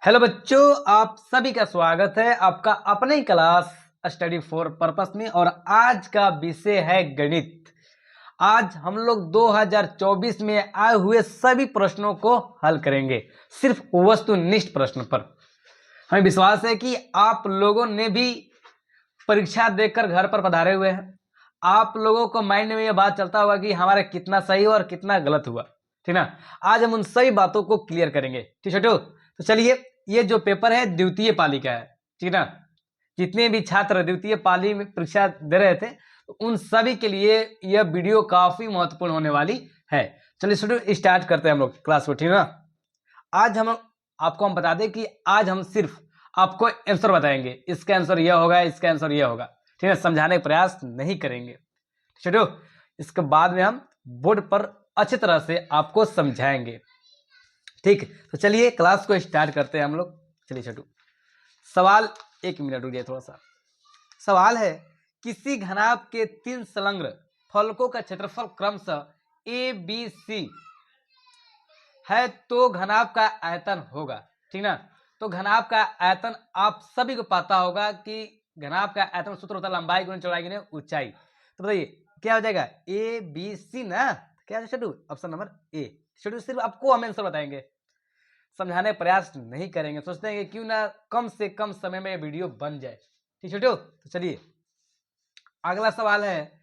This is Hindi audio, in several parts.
हेलो बच्चों, आप सभी का स्वागत है आपका अपने ही क्लास स्टडी फॉर पर्पस में। और आज का विषय है गणित। आज हम लोग 2024 में आए हुए सभी प्रश्नों को हल करेंगे, सिर्फ वस्तुनिष्ठ प्रश्न पर। हमें विश्वास है कि आप लोगों ने भी परीक्षा देकर घर पर पधारे हुए हैं। आप लोगों को माइंड में यह बात चलता होगा कि हमारा कितना सही हुआ और कितना गलत हुआ, ठीक ना। आज हम उन सभी बातों को क्लियर करेंगे, ठीक है। तो चलिए, ये जो पेपर है द्वितीय पाली का है, ठीक ना। जितने भी छात्र द्वितीय पाली में परीक्षा दे रहे थे, तो उन सभी के लिए यह वीडियो काफी महत्वपूर्ण होने वाली है। चलिए स्टूडेंट, स्टार्ट करते हैं हम लोग क्लास को, ठीक ना। आज हम बता दें कि आज हम सिर्फ आपको आंसर बताएंगे, इसका आंसर यह होगा, इसका आंसर यह होगा, ठीक है। समझाने का प्रयास नहीं करेंगे, चलो। इसके बाद में हम बोर्ड पर अच्छी तरह से आपको समझाएंगे, ठीक। तो चलिए क्लास को स्टार्ट करते हैं हम लोग। चलिए छोटू, सवाल, एक मिनट रुकिए थोड़ा सा। सवाल है, किसी घनाभ के 3 संलग्न फलकों का क्षेत्रफल क्रमशः ए बी सी है तो घनाभ का आयतन होगा, ठीक ना। तो घनाभ का आयतन आप सभी को पता होगा कि घनाभ का आयतन सूत्र होता है लंबाई गुणे चौड़ाई गुणे ऊंचाई। तो बताइए क्या हो जाएगा, ए बी सी ना। क्या है छोटू, ऑप्शन नंबर ए। छोटू सिर्फ आपको हम आंसर बताएंगे, समझाने का प्रयास नहीं करेंगे। सोचते हैं कि क्यों ना कम से कम समय में वीडियो बन जाए, ठीक छोटू। तो चलिए अगला सवाल है,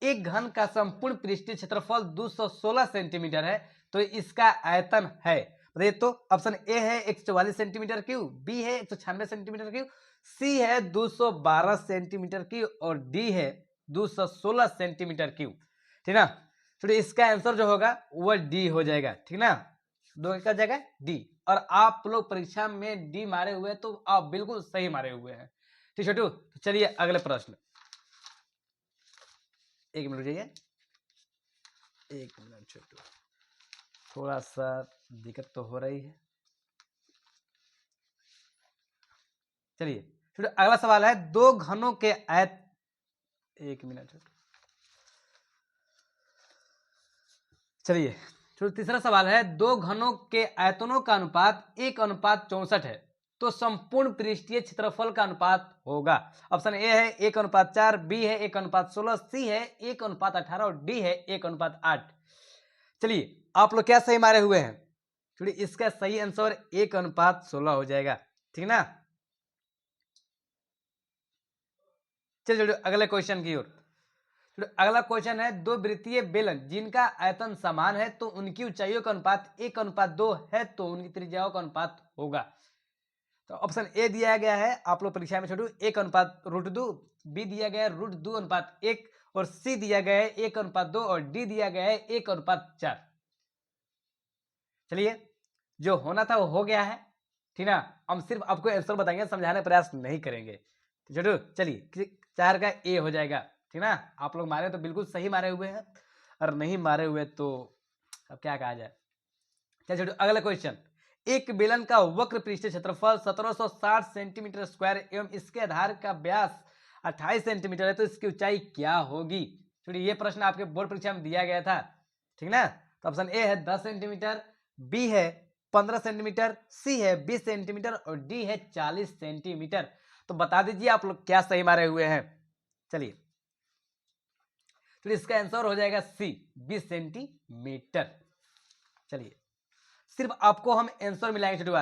एक घन का संपूर्ण पृष्ठीय क्षेत्रफल 216 सेंटीमीटर है तो इसका आयतन है। बताइए तो ऑप्शन ए है 144 सेंटीमीटर क्यूब, बी है 196 सेंटीमीटर क्यूब, सी है 212 सेंटीमीटर क्यूब और डी है 216 सेंटीमीटर क्यूब, ठीक ना। तो इसका आंसर जो होगा वह डी हो जाएगा, ठीक ना। दो का जगह डी। और आप लोग परीक्षा में डी मारे हुए तो आप बिल्कुल सही मारे हुए हैं, ठीक छोटू। तो चलिए अगले प्रश्न, एक मिनट रुकिए, एक मिनट छोटू, थोड़ा सा दिक्कत तो हो रही है। चलिए छोटू अगला सवाल है, दो घनों के आयत, एक मिनट छोटू। चलिए छोटू तीसरा सवाल है, दो घनों के आयतनों का अनुपात 1:64 है तो संपूर्ण पृष्ठीय क्षेत्रफल का अनुपात होगा। ऑप्शन ए है 1:4, बी है 1:16, सी है 1:18 और डी है 1:8। चलिए आप लोग क्या सही मारे हुए हैं, चलिए इसका सही आंसर 1:16 हो जाएगा, ठीक ना। चलिए अगले क्वेश्चन की ओर। अगला क्वेश्चन है, दो वृत्तीय बेलन जिनका आयतन समान है तो उनकी ऊंचाइयों का अनुपात 1:2 है तो उनकी त्रिज्याओं का अनुपात होगा। तो ऑप्शन ए दिया गया है आप लोग परीक्षा में छोटू 1:2, बी दिया गया है √2:1 और सी दिया गया है 1:2 और डी दिया गया है 1:4। चलिए जो होना था वो हो गया है, ठीक ना। हम सिर्फ आपको आंसर बताएंगे, समझाने का प्रयास नहीं करेंगे, छोटू। चलिए 4 का ए हो जाएगा, ठीक ना। आप लोग मारे तो बिल्कुल सही मारे हुए हैं, और नहीं मारे हुए तो अब क्या कहा जाए। चलिए छोटू अगला क्वेश्चन, एक बेलन का वक्र पृष्ठीय क्षेत्रफल 1760 सेंटीमीटर स्क्वायर एवं इसके आधार का व्यास 28 सेंटीमीटर है तो इसकी ऊंचाई क्या होगी। छोटी ये प्रश्न आपके बोर्ड परीक्षा में दिया गया था, ठीक ना। तो ऑप्शन ए है 10 सेंटीमीटर, बी है 15 सेंटीमीटर, सी है 20 सेंटीमीटर और डी है 40 सेंटीमीटर। तो बता दीजिए आप लोग क्या सही मारे हुए हैं। चलिए तो इसका आंसर हो जाएगा सी 20 सेंटीमीटर। चलिए सिर्फ आपको हम आंसर मिलाएंगे छोटू,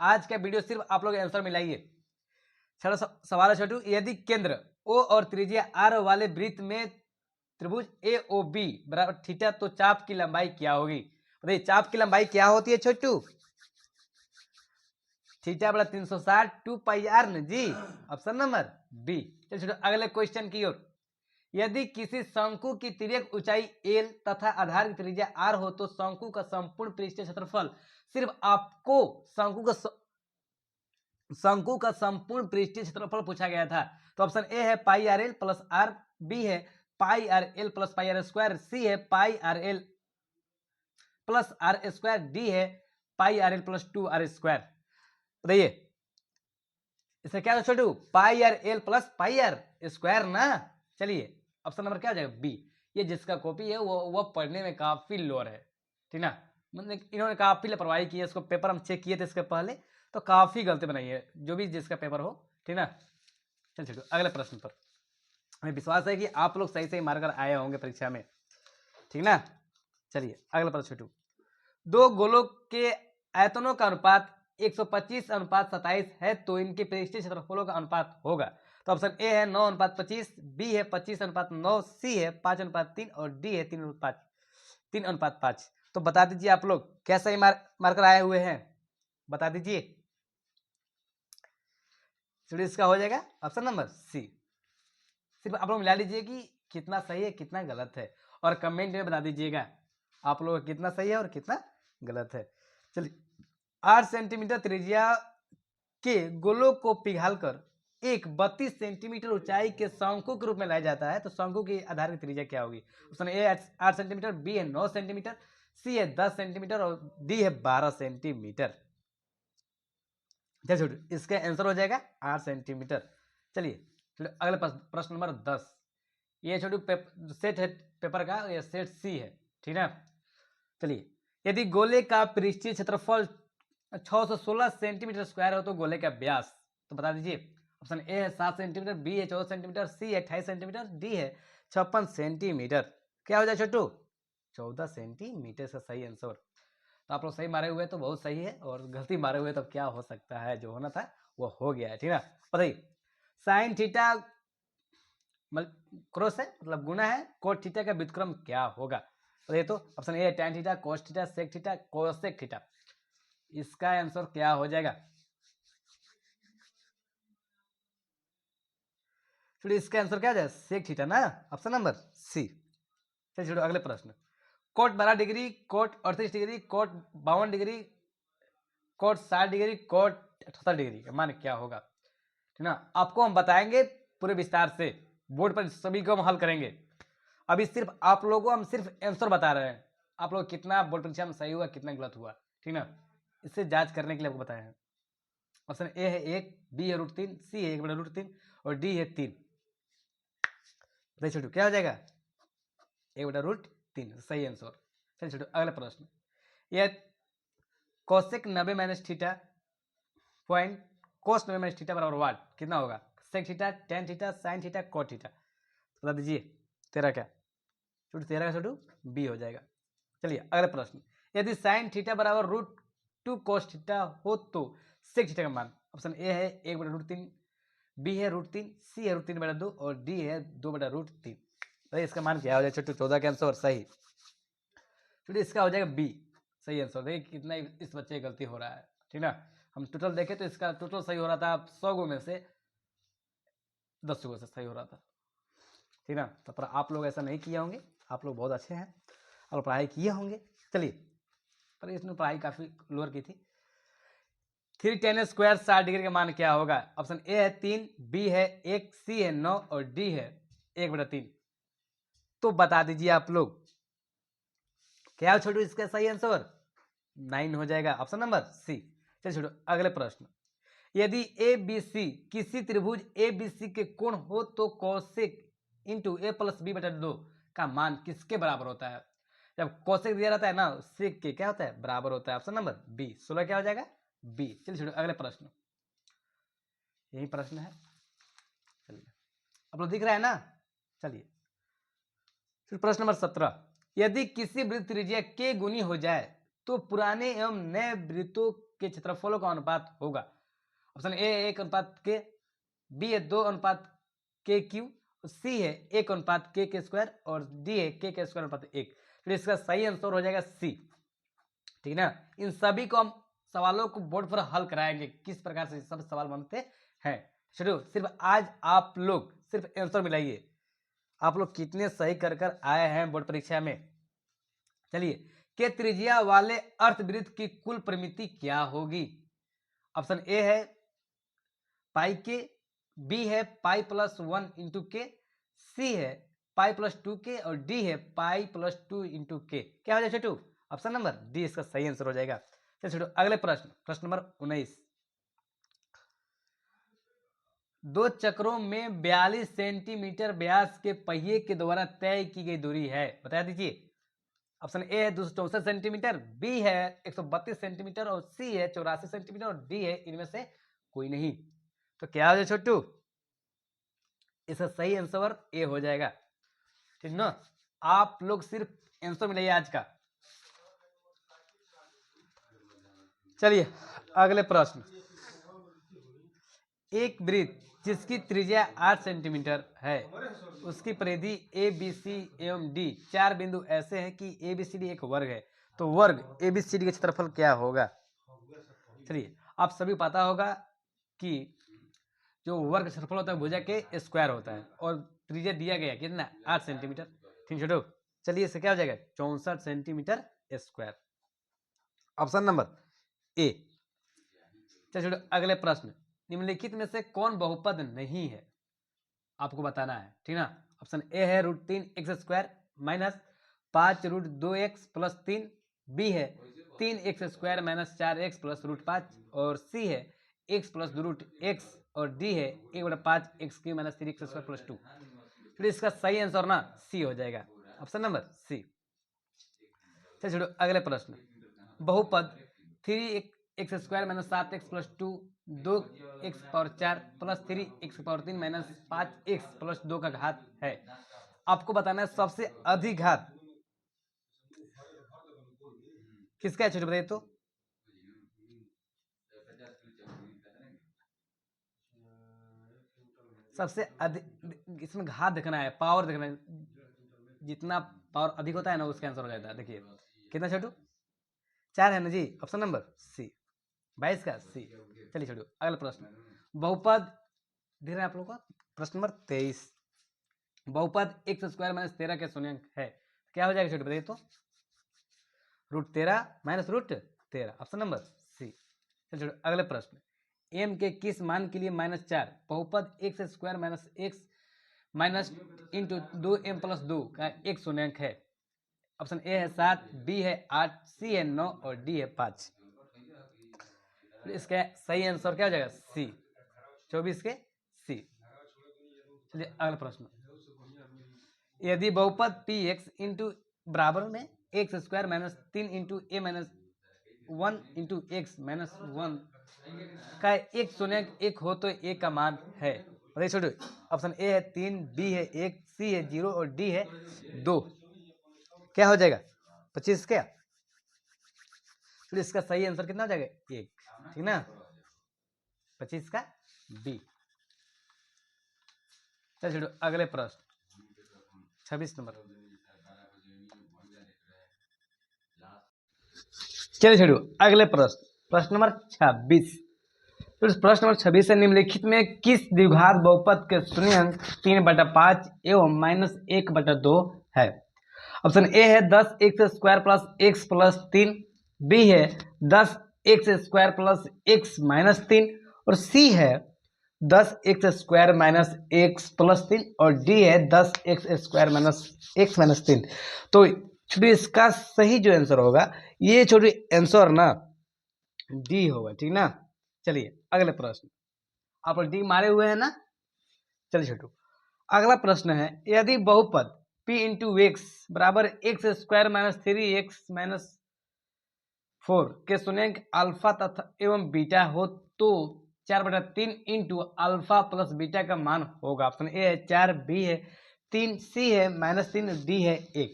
आज का वीडियो सिर्फ आप लोग आंसर मिलाइए। छठा सवाल है छोटू, यदि केंद्र ओ और त्रिज्या आर वाले वृत्त में त्रिभुज ए ओ बी बराबर थीटा तो चाप की लंबाई क्या होगी। बताइए चाप की लंबाई क्या होती है छोटू, थीटा बड़ा 360 2 पाई आर न जी, ऑप्शन नंबर बी। चलिए छोटू अगले क्वेश्चन की ओर, यदि किसी शंकु की तिर्यक ऊंचाई एल तथा आधार की त्रिज्या आर हो तो शंकु का संपूर्ण पृष्ठीय क्षेत्रफल, सिर्फ आपको शंकु का संपूर्ण पृष्ठीय क्षेत्रफल पूछा गया था। तो ऑप्शन ए है pi r l plus r, B है pi r l plus pi r square, C है pi r l plus r square, D है pi r l plus 2 r square. बताइए इसका क्या छोटू, pi r l plus pi r square ना। चलिए ऑप्शन नंबर क्या हो जाएगा बी। ये जिसका कॉपी है वो पढ़ने में काफी लोअर है, ठीक ना। मतलब इन्होंने काफी लापरवाही की है, इसको पेपर हम चेक किए थे इसके पहले, तो काफ़ी गलती बनाई है, जो भी जिसका पेपर हो, ठीक ना। चल छोटू अगले प्रश्न पर, हमें विश्वास है कि आप लोग सही सही मार्कर आए होंगे परीक्षा में, ठीक ना। चलिए अगला प्रश्न छोटू, दो गोलों के आयतनों का अनुपात 125:27 है तो इनके पृष्ठीय क्षेत्रफलों का अनुपात होगा। तो ऑप्शन ए है 9:25, बी है 25:9, सी है 5:3 और डी है 3:5। तो बता दीजिए आप लोग कैसा ही मार्कर आए हुए हैं, बता दीजिए। चलिए इसका हो जाएगा ऑप्शन नंबर सी। सिर्फ आप लोग मिला लीजिए कि कितना सही है कितना गलत है, और कमेंट में बता दीजिएगा आप लोग कितना सही है और कितना गलत है। चलिए 8 सेंटीमीटर त्रिज्या के गोलों को पिघालकर एक 32 सेंटीमीटर ऊंचाई के शंकु के रूप में लाया जाता है तो शंकु की आधार की त्रिज्या क्या होगी। ऑप्शन ए 8 सेंटीमीटर, बी है 9 सेंटीमीटर, सी है 10 सेंटीमीटर और डी है 12 सेंटीमीटर। चलिए इसका आंसर हो जाएगा 8 सेंटीमीटर। चलिए अगले प्रश्न नंबर 10, ये छोटू सेट है पेपर का, ये सेट सी है, ठीक है। चलिए यदि गोले का पृष्ठीय क्षेत्रफल 616 सेंटीमीटर स्क्वायर हो तो गोले का व्यास, तो बता दीजिए। ऑप्शन ए है 7 सेंटीमीटर, बी है 14 सेंटीमीटर, सी है 28 सेंटीमीटर, डी है 56 सेंटीमीटर। क्या हो जाए छोटू? 14 सेंटीमीटर का सही आंसर। तो आप लोग सही मारे हुए तो बहुत सही है, और गलती मारे हुए तो क्या हो सकता है, जो होना था वो हो गया है, ठीक है। बताइए साइन थीटा क्रॉस है मतलब गुना है कोट थीटा का व्युत्क्रम क्या होगा। तो ये तो ऑप्शन ए tan theta, cos theta, sec theta, cosec theta. इसका आंसर क्या हो जाएगा? चलिए इसका आंसर क्या हो जाएगा? sec थीटा ना, ऑप्शन नंबर सी। चलिए छोड़ो अगले प्रश्न, cot 12 degree, cot 38 degree, cot 52 degree, cot 60 degree, cot 78 degree का मान क्या होगा, ठीक ना। आपको हम बताएंगे पूरे विस्तार से, बोर्ड पर सभी को हम हल करेंगे। अभी सिर्फ आप लोगों को हम सिर्फ आंसर बता रहे हैं, आप लोग कितना बोर्ड परीक्षा में सही हुआ कितना गलत हुआ, ठीक ना, इससे जांच करने के लिए आपको बताया है। ऑप्शन ए है 1, बी है √3, सी है 1/√3 और डी है 3। बताइए छोटू क्या हो जाएगा? 1/√3 सही आंसर। चलिए छोटू अगला प्रश्न, यह cosec 90 minus theta point cos 90 minus theta बराबर वाट कितना होगा? Sec theta, tan theta, sine theta, cot theta. बता दीजिए तेरा क्या छोटू? तेरा का छोटू बी हो जाएगा। चलिए अगला प्रश्न, यदि साइन थीटा बराबर √2 कोस थीटा हो तो सेक थीटा का मान। ऑप्शन ए है 1/√3, बी है √3, सी है √3/2 और डी है 2/√3। तो इसका मान क्या हो जाएगा छोटू? 14 का आंसर सही। छोटू इसका हो जाएगा बी सही आंसर। देखिए कितना इस बच्चे की गलती हो रहा है, ठीक ना। हम टोटल देखें तो इसका टोटल सही हो रहा था 100 गो में से 10 गो से सही हो रहा था, ठीक ना। तो पर आप लोग ऐसा नहीं किए होंगे, आप लोग बहुत अच्छे हैं और पढ़ाई किए होंगे। चलिए पर इसने पढ़ाई काफ़ी लोअर की थी। 3tan स्क्वायर 60 डिग्री का मान क्या होगा? ऑप्शन ए है 3, बी है 1, सी है 9 और डी है 1/3। तो बता दीजिए आप लोग क्या छोटू इसका सही आंसर? 9 हो जाएगा, ऑप्शन नंबर सी। चलिए छोटू अगले प्रश्न, यदि ए बी सी किसी त्रिभुज ए बी सी के कोण हो तो कोसेक इंटू ए प्लस बी बटा 2 का मान किसके बराबर होता है? जब कोसेक दिया रहता है ना, सेक के क्या होता है? बराबर होता है। ऑप्शन नंबर बी 16 क्या हो जाएगा? बी। चलिए छोड़ो अगले प्रश्न, यही प्रश्न है। चलिए आप लोग दिख रहा है ना। चलिए फिर प्रश्न नंबर 17, यदि किसी वृत्त त्रिज्या के गुनी हो जाए तो पुराने एवं नए वृत्तों के क्षेत्रफलों का अनुपात होगा। ऑप्शन ए 1:k, बी है 2:k3, सी है 1:k² और डी है k²1। तो इसका सही आंसर हो जाएगा सी, ठीक ना। इन सभी को हम सवालों को बोर्ड पर हल कराएंगे किस प्रकार से सब सवाल बनते हैं। चलो सिर्फ आज आप लोग सिर्फ आंसर मिलाइए, आप लोग कितने सही कर आए हैं बोर्ड परीक्षा में। चलिए के त्रिज्या वाले अर्धवृत्त की कुल परिमिति क्या होगी? ऑप्शन ए है पाई के, बी है पाई प्लस 1 इंटू के, सी है पाई प्लस 2k और डी है पाई प्लस 2 इंटू के। क्या हो जाए छोटू? ऑप्शन नंबर डी इसका सही आंसर हो जाएगा। चलिए छोटू अगले प्रश्न, प्रश्न नंबर 19, दो चक्रों में 42 सेंटीमीटर व्यास के पहिए के द्वारा तय की गई दूरी है, बता दीजिए। ऑप्शन ए है 264 सेंटीमीटर, बी है 132 सेंटीमीटर और सी है 84 सेंटीमीटर और डी है इनमें से कोई नहीं। तो क्या हो जाए छोटू? इसका सही आंसर ए हो जाएगा, ठीक ना। आप लोग सिर्फ आंसर मिलाइए आज का। चलिए अगले प्रश्न। एक वृत्त जिसकी त्रिज्या 8 सेंटीमीटर है, उसकी परिधि ए बी सी एवं डी 4 बिंदु ऐसे हैं कि ए बी सी डी एक वर्ग है, तो वर्ग ए बी सी डी का क्षेत्रफल क्या होगा? चलिए आप सभी पता होगा कि जो वर्ग का क्षेत्रफल होता है भुजा के स्क्वायर होता है और त्रिज्या दिया गया कितना 8 सेंटीमीटर। ठीक छोटो, चलिए इससे क्या हो जाएगा 64 सेंटीमीटर स्क्वायर। ऑप्शन नंबर ए। चलिए छोटो अगले प्रश्न। निम्नलिखित में से कौन बहुपद नहीं है, आपको बताना है, ठीक ना। ऑप्शन ए है √3x² minus 5√2x plus 3, B है 3x² माइनस 4x प्लस √5 और सी है x प्लस √x और डी है 1/5x³ माइनस 3x² प्लस 2। फिर इसका सही आंसर ना सी हो जाएगा, ऑप्शन नंबर सी। चलिए छोड़ो अगले प्रश्न। बहुपद 3x² minus 7x plus 2 2x⁴ plus 3x⁴ minus 5x plus 2 का घात है। आपको बताना है सबसे अधिक घात किसका है, छोटे बताइए तो। सबसे अधिक इसमें घात देखना है, पावर देखना है, जितना पावर अधिक होता है ना उसका आंसर हो जाता है। देखिए कितना छोटू 4 है ना जी, ऑप्शन नंबर सी 22 का सी। चलिए छोड़ो अगला प्रश्न। बहुपद दे रहे हैं आप लोगों को, प्रश्न नंबर 23। बहुपद x² माइनस 13 के शून्यंक है, क्या हो जाएगा छोटे बताइए तो। √13 माइनस √13, ऑप्शन नंबर सी। चलिए छोड़ो अगले प्रश्न। m के किस मान के लिए -4 बहुपद x² minus x minus into 2m plus 2 का एक शून्यंक है? ऑप्शन ए है 7, बी है 8, सी है 9 और डी है 5। इसका सही आंसर क्या हो जाएगा सी 24 के सी। चलिए अगला प्रश्न। यदि बहुपद पी एक्स इंटू बराबर में x² माइनस 3 इंटू ए माइनस 1 इंटू एक्स माइनस 1 का एक शून्यंक एक हो तो ए का मान है? बताइए छोटो। ऑप्शन ए है 3, बी है 1, सी है 0 और डी है 2। क्या हो जाएगा 25 क्या? फिर इसका सही आंसर कितना हो जाएगा 1, ठीक ना, 25 का बी। चल छोड़ो अगले प्रश्न 26 नंबर। चलिए छोड़ो अगले प्रश्न, प्रश्न नंबर 26। तो इस प्रश्न नंबर 26 से निम्नलिखित में किस द्विघात बहुपद के शून्यंक 3/5 एवं -1/2 है? ऑप्शन ए है 10x² plus x plus 3, B है 10x² प्लस x माइनस 3 और सी है 10x² माइनस x प्लस 3 और डी है 10x² माइनस x माइनस 3। तो छोटी इसका सही जो आंसर होगा ये छोटी आंसर ना डी होगा, ठीक ना। चलिए अगले प्रश्न, आप डी मारे हुए हैं ना। चलिए छोटू अगला प्रश्न है। यदि बहुपद p इंटू एक्स बराबर x² माइनस 3x माइनस 4 के शून्यंक अल्फा तथा एवं बीटा हो तो 4/3 इंटू अल्फा प्लस बीटा का मान होगा? ऑप्शन ए है 4, बी है 3, सी है -3, डी है 1।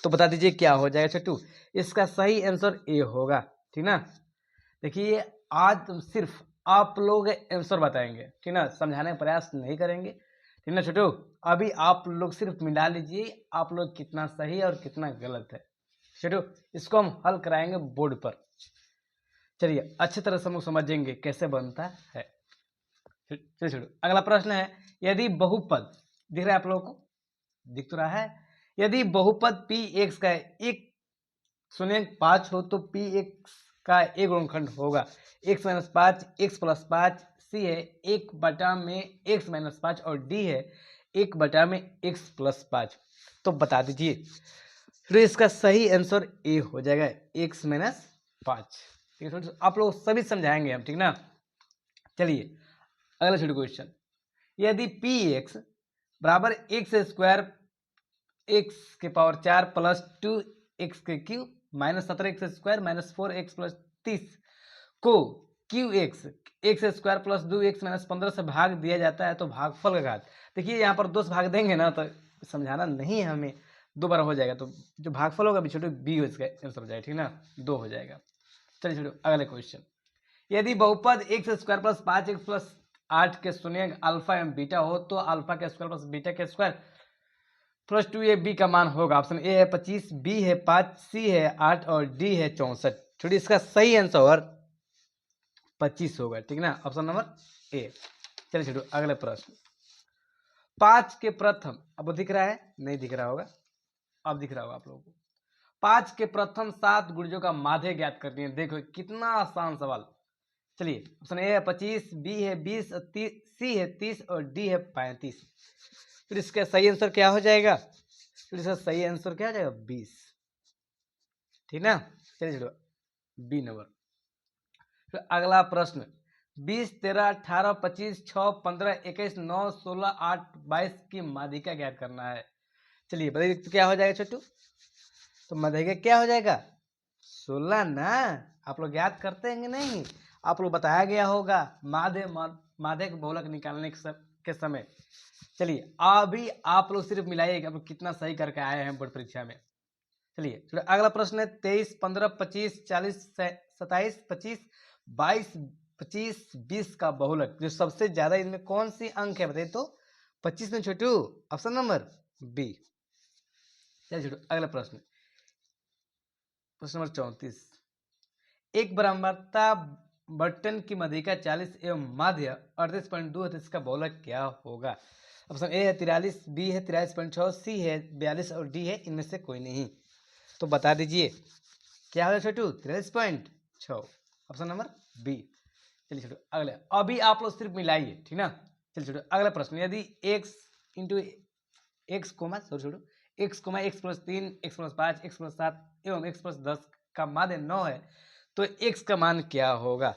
तो बता दीजिए क्या हो जाएगा छोटू। इसका सही आंसर ए होगा, ठीक ना। देखिए आज सिर्फ आप लोग आंसर बताएंगे, ठीक ना, समझाने का प्रयास नहीं करेंगे, ठीक ना छोटू। अभी आप लोग सिर्फ मिला लीजिए आप लोग कितना सही और कितना गलत है छोटू। इसको हम हल कराएंगे बोर्ड पर। चलिए अच्छी तरह से हम समझेंगे कैसे बनता है। चलिए छोटू अगला प्रश्न है। यदि बहुपद दिख रहा है आप लोगों को, दिख तो रहा है। यदि बहुपद पी एक्स का एक शून्यंक 5 हो तो पी एक्स का एक गुणनखंड होगा x माइनस 5, x प्लस 5, सी है 1/x-5 और डी है 1/x प्लस 5। तो बता दीजिए फिर इसका सही आंसर ए हो जाएगा x माइनस 5। ठीक है आप लोग सभी समझाएंगे हम, ठीक ना। चलिए अगला छोटे क्वेश्चन। यदि पी एक्स बराबर x² x के पावर 4 प्लस 2 एक्स के cube minus 17 x square minus 4x plus 30 को Q x square plus 2x minus 15 से भाग दिया जाता है तो भागफल का घात। देखिए यहाँ पर 2 से भाग देंगे ना तो समझाना नहीं है हमें, 2 बार हो जाएगा तो जो भागफल होगा छोटे बी हो, इसका आंसर हो जाएगा, ठीक ना, 2 हो जाएगा। चलिए छोटे अगले क्वेश्चन, यदि बहुपद x square plus 5x plus 8 के शून्य अल्फा एवं बीटा हो तो अल्फा के स्क्वायर प्लस बीटा के स्क्वायर प्लस 2ab का मान होगा। ऑप्शन ए है 25, बी है 5, सी है 8 और डी है 64। छोटी इसका सही आंसर 25 होगा, ठीक ना, ऑप्शन नंबर ए। चलिए छोटू अगले प्रश्न, 5 के प्रथम, अब दिख रहा है नहीं दिख रहा होगा, अब दिख रहा होगा आप लोगों को, 5 के प्रथम 7 गुणजों का माध्य ज्ञात करनी है। देखो कितना आसान सवाल। चलिए ऑप्शन ए है 25, बी है 20, सी है 30 और डी है 35। फिर इसका सही आंसर क्या हो जाएगा? फिर इसका सही आंसर क्या हो जाएगा? 20, ठीक ना। चलिए छोड़ो बी नंबर। फिर अगला प्रश्न, 20, 13, 18, 25, 6, 15, 21, 9, 16, 8, 22 की माध्यिका ज्ञात करना है। चलिए बताइए तो क्या हो जाएगा छोटू? तो माध्यिका क्या हो जाएगा? 16 ना। आप लोग याद करते हैं कि नहीं? आप लोग बताया गया होगा माध्य बहुलक निकालने के समय। चलिए अभी आप लोग सिर्फ मिलाइएगा आप कितना सही करके आए हैं बोर्ड परीक्षा में। चलिए अगला प्रश्न है 23, 15, 25, 40, 27, 25, 22, 25, 20 का बहुलक जो सबसे ज्यादा इनमें कौन सी अंक है बताइए तो? 25 में छोटू, ऑप्शन नंबर बी। चलिए छोटू अगला प्रश्न, प्रश्न नंबर 34, एक बराबरता बटन की माध्यिका 40 एवं माध्य 38.2 है, इसका बहुलक क्या होगा? ऑप्शन ए है 43, बी है 43.6, सी है 42 और डी है इनमें से कोई नहीं। तो बता दीजिए क्या होगा छोटू? 43.6, ऑप्शन नंबर बी। चलिए छोटू अगले, अभी आप लोग सिर्फ मिलाइए, ठीक ना। चलिए छोटू अगला प्रश्न, यदि x इंटू एक्स कोमा छोटू x comma x plus 3, x plus 5, x plus 7 एवं एक्स प्लस 10 का माध्य 9 है तो x का मान क्या होगा?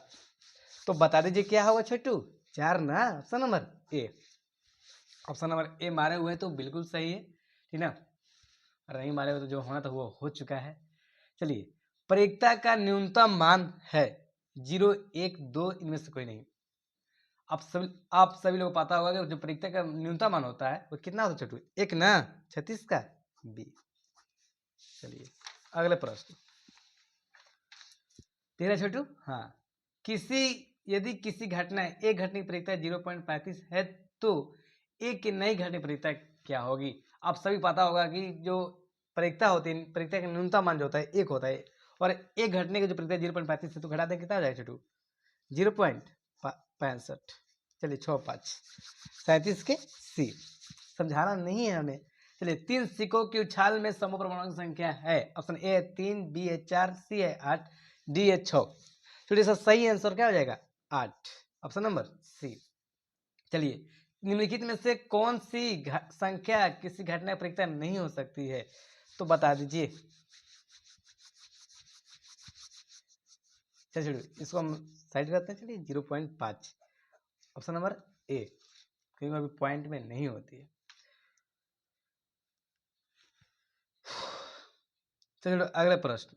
तो बता दीजिए क्या होगा छोटू? 4 ना, ऑप्शन नंबर ए। ऑप्शन नंबर ए मारे हुए तो बिल्कुल सही है, ठीक ना, और नहीं मारे हुए तो जो होना था वो हो चुका है। चलिए परिक्ता का न्यूनतम मान है 0, 1, 2 इनमें से कोई नहीं। आप सभी लोग पता होगा कि जो परिक्ता का न्यूनतम मान होता है वो कितना होता है छोटू? 1 ना, 36 का बी। चलिए अगले प्रश्न, 13 छोटू, हाँ, यदि किसी घटना एक घटना की परिक्ता 0.35 है तो एक की नई घटना परिक्ता क्या होगी? आप सभी पता होगा कि जो परिक्ता होती है, परिक्ता का न्यूनतम मान जो होता है 1 होता है और एक घटने की जो परिक्ता 0.35 है तो घटा दें कितना हो जाएगा छोटू? 0.65। चलिए 6, 5, 37 के सी। समझाना नहीं है हमें। चलिए 3 सिक्कों की उछाल में समूह परमाणु की संख्या है। ऑप्शन ए है 3, बी है 4, सी है 8, डी है 6। तो इसका सही आंसर क्या हो जाएगा? 8, ऑप्शन नंबर सी। चलिए निम्नलिखित में से कौन सी संख्या किसी घटना की परिक्ता नहीं हो सकती है? तो बता दीजिए। चलिए इसको हम साइड करते हैं। चलिए 0.5, ऑप्शन नंबर ए, क्योंकि अभी पॉइंट में नहीं होती है। चलिए अगले प्रश्न,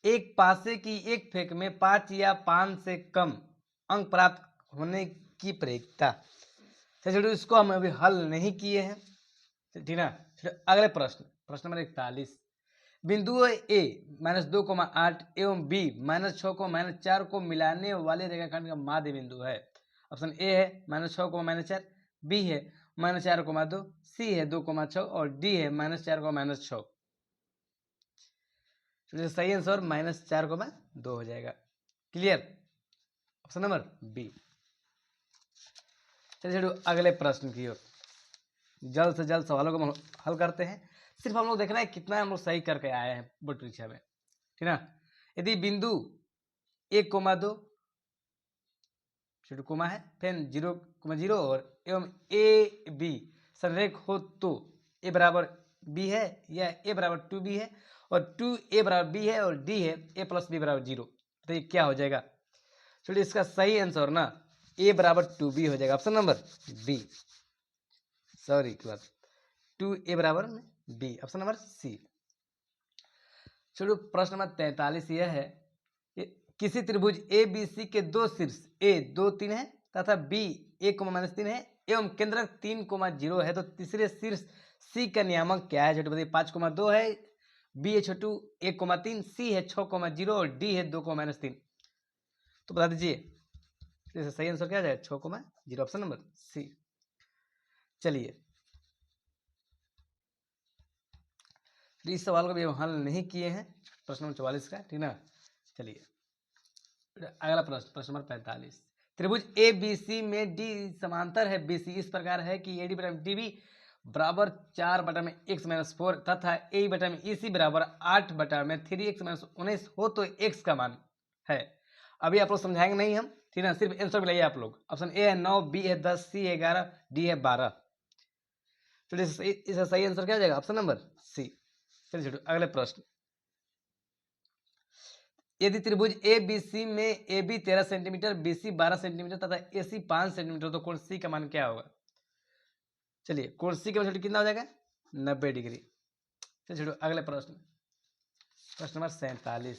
एक पासे की एक फेंक में 5 या 5 से कम अंक प्राप्त होने की परिक्ता। चलिए इसको हम अभी हल नहीं किए हैं, ठीक ना। अगले प्रश्न, प्रश्न नंबर 41, बिंदु ए -2,8 एवं बी -6 को -4 को मिलाने वाले रेखाखंड का माध्य बिंदु है। ऑप्शन ए है -6,-4, बी है -4,2, सी है 2,6 और डी है -4,-6। तो सही आंसर -4,2 हो जाएगा। Clear, option number B. चलिए अगले प्रश्न की ओर जल्द से जल्द सवालों को हल करते हैं। सिर्फ हम लोग देखना है कितना हम लोग सही करके आए हैं बोर्ड परीक्षा में, ठीक ना। यदि बिंदु 1,2 कोमा है, फिर 0,0 और एवं ए बी संरेख हो तो ए बराबर बी है या ए बराबर 2b है और 2a बराबर b है और d है a + b बराबर 0। तो ये क्या हो जाएगा? चलिए इसका सही आंसर ना a बराबर 2b हो जाएगा, option number B. Sorry 2a बराबर बी, ऑप्शन नंबर सी। चलो प्रश्न नंबर 43 यह है कि किसी त्रिभुज ए बी सी के दो शीर्ष ए 2, 3 है तथा बी 1, -3 है एवं केंद्रक 3, 0 है, तो तीसरे शीर्ष सी का नियामक क्या है? छोटे बताइए। 5, 2 है, बी है छोटू 1, 3, सी है 6, 0 और डी है 2, -3। तो बता दीजिए। तो सही आंसर क्या जाए? 6, 0, ऑप्शन नंबर सी। चलिए फिर इस सवाल को भी हम हल नहीं किए हैं, प्रश्न नंबर 44 का, ठीक ना। चलिए अगला प्रश्न, प्रश्न नंबर 45। त्रिभुज ए बी सी में डी समांतर है बी सी इस प्रकार है कि एडी बटा डी बी बराबर 4/x-4 तथा ए बटा में ई सी बराबर 8/3x-19 हो तो x का मान है। अभी आप लोग समझाएंगे नहीं हम, ठीक है, सिर्फ आंसर मिलाइए आप लोग। ऑप्शन ए है 9, बी है 10, सी है 11, डी है 12। तो इसका सही आंसर क्या हो जाएगा? Option number C. चलिए छोटू अगले प्रश्न। यदि त्रिभुज ए बी सी में A B 13 centimetre, B C 12 centimetre तथा ए सी 5 सेंटीमीटर, तो कोण सी का मान क्या होगा? चलिए कोण सी का मान कितना हो जाएगा? 90 डिग्री। चलिए छोटू अगले प्रश्न, प्रश्न नंबर 47।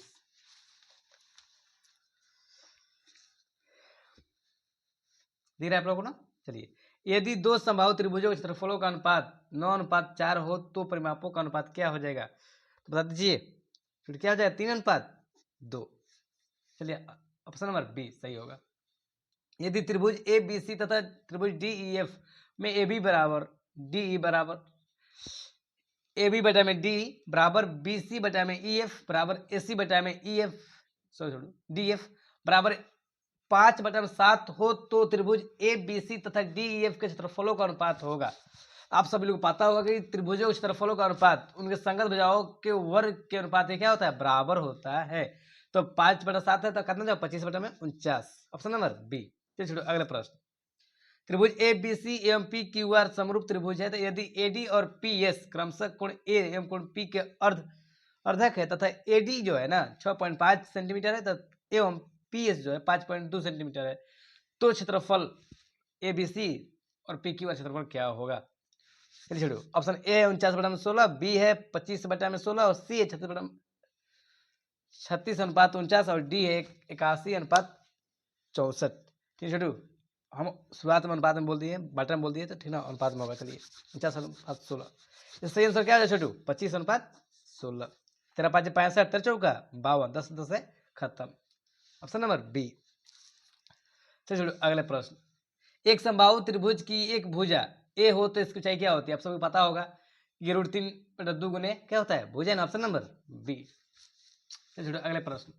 दिख रहा है आप लोगों को ना? चलिए यदि दो समबाहु त्रिभुजों के क्षेत्रफलों का अनुपात 9:4 हो तो परिमापों का अनुपात क्या हो जाएगा? तो बता दीजिए। फिर क्या हो जाएगा? 3:2। चलिए ऑप्शन नंबर बी सही होगा। यदि त्रिभुज ए बी सी तथा त्रिभुज डी ई एफ में ए बी बराबर डी ई बराबर ए बी बटा में डी बराबर बी सी बटा में ई एफ बराबर ए सी बटा में E F sorry D F बराबर 5/7 हो तो त्रिभुज ए बी सी तथा डी ई एफ के क्षेत्रफलों का अनुपात होगा। आप सभी लोग पता होगा कि त्रिभुजों के क्षेत्रफलों का अनुपात उनके संगत भुजाओं के वर्ग के अनुपात क्या होता है? बराबर होता है। तो 5/7 है तो कितना जाओ? 25/49, ऑप्शन नंबर बी। चलिए छोड़ो अगले प्रश्न। त्रिभुज ए बी सी एवं पी क्यू आर समरूप त्रिभुज है, तो यदि ए डी और पी एस क्रमशः कोण ए एवं कोण पी के अर्धक है तथा ए डी जो है ना 6.5 सेंटीमीटर है एवं पी एस जो है 5.2 सेंटीमीटर है, तो क्षेत्रफल ए बी सी और पी क्यू आर क्षेत्रफल क्या होगा? चलिए छोड़ो। ऑप्शन ए 49/16, बी है 25/16 और सी है 36:49 और डी है 81:64। ठीक है छोटू, हम शुरुआत में अनुपात में बोल दिए, बटन में बोल दिए, तो ठीक ना अनुपात में होगा। चलिए 49:16। सही आंसर क्या है छोटू? 25:16। 13×5 = 65, 13×4 = 52, 10 है खत्म, ऑप्शन नंबर बी। चलिए छोटू अगले प्रश्न। एक समबाहु त्रिभुज की एक भुजा ए हो तो इसकी ऊंचाई क्या होती है? आप सबको पता होगा ये √3/2 गुने क्या होता है? भुजा ना, ऑप्शन नंबर बी। चलिए छोटू अगले प्रश्न।